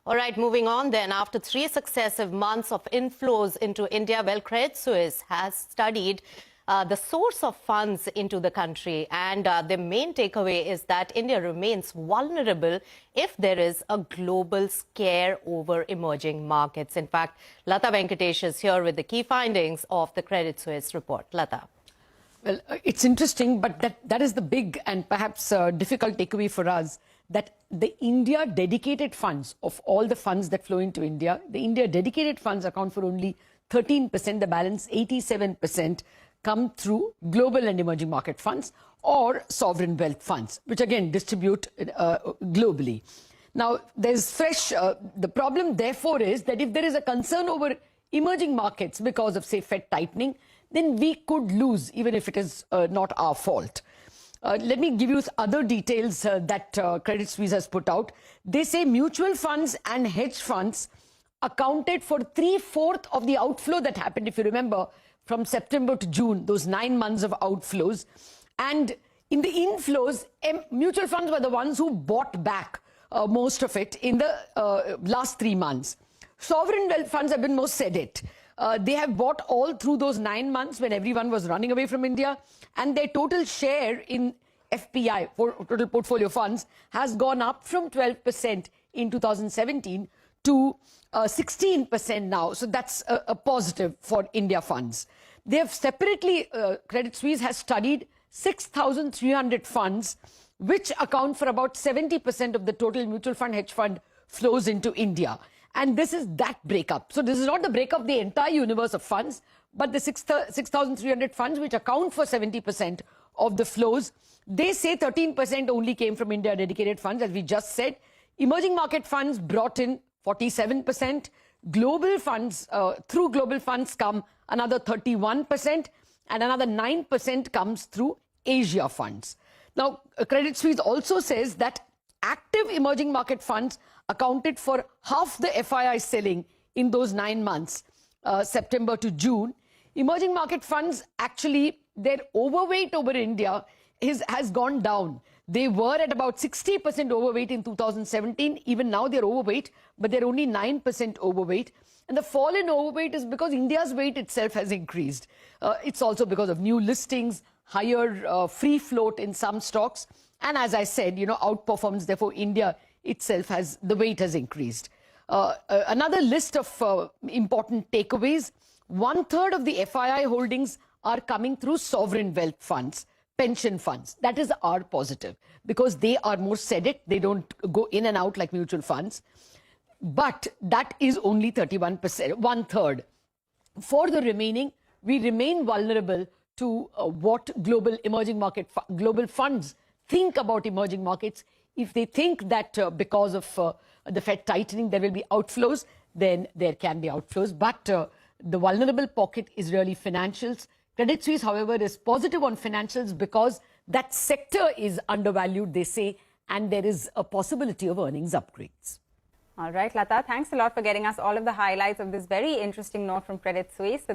All right, moving on then. After 3 successive months of inflows into India, well, Credit Suisse has studied the source of funds into the country. And the main takeaway is that India remains vulnerable if there is a global scare over emerging markets. In fact, Lata Venkatesh is here with the key findings of the Credit Suisse report. Lata. Well, it's interesting, but that is the big and perhaps difficult takeaway for us, that the India dedicated funds, of all the funds that flow into India, the India dedicated funds account for only 13%, the balance 87% come through global and emerging market funds or sovereign wealth funds, which again distribute globally. Now, there's fresh, the problem therefore is that if there is a concern over emerging markets because of, say, Fed tightening, then we could lose, even if it is not our fault. Let me give you other details that Credit Suisse has put out. They say mutual funds and hedge funds accounted for 3/4 of the outflow that happened, if you remember, from September to June, those 9 months of outflows. And in the inflows, mutual funds were the ones who bought back most of it in the last 3 months. Sovereign wealth funds have been more sedate. They have bought all through those 9 months when everyone was running away from India, and their total share in FPI, total portfolio funds, has gone up from 12% in 2017 to 16% now. So that's a positive for India funds. They have separately, Credit Suisse has studied 6,300 funds, which account for about 70% of the total mutual fund hedge fund flows into India. And this is that breakup. So this is not the breakup of the entire universe of funds, but the 6,300 funds, which account for 70% of the flows. They say 13% only came from India dedicated funds, as we just said. Emerging market funds brought in 47%. Global funds, through global funds come another 31%, and another 9% comes through Asia funds. Now, Credit Suisse also says that active emerging market funds accounted for half the FII selling in those 9 months, September to June. Emerging market funds, actually, their overweight over India has gone down. They were at about 60% overweight in 2017. Even now they're overweight, but they're only 9% overweight. And the fall in overweight is because India's weight itself has increased. It's also because of new listings, higher free float in some stocks. And as I said, outperforms, therefore India itself the weight has increased. Another list of important takeaways: 1/3 of the FII holdings are coming through sovereign wealth funds, pension funds. That is our positive, because they are more sedate. They don't go in and out like mutual funds. But that is only 31%, 1/3. For the remaining, we remain vulnerable to what global emerging market, global funds think about emerging markets. If they think that because of the Fed tightening there will be outflows, then there can be outflows. But the vulnerable pocket is really financials. Credit Suisse, however, is positive on financials because that sector is undervalued, they say, and there is a possibility of earnings upgrades. All right, Lata, thanks a lot for getting us all of the highlights of this very interesting note from Credit Suisse.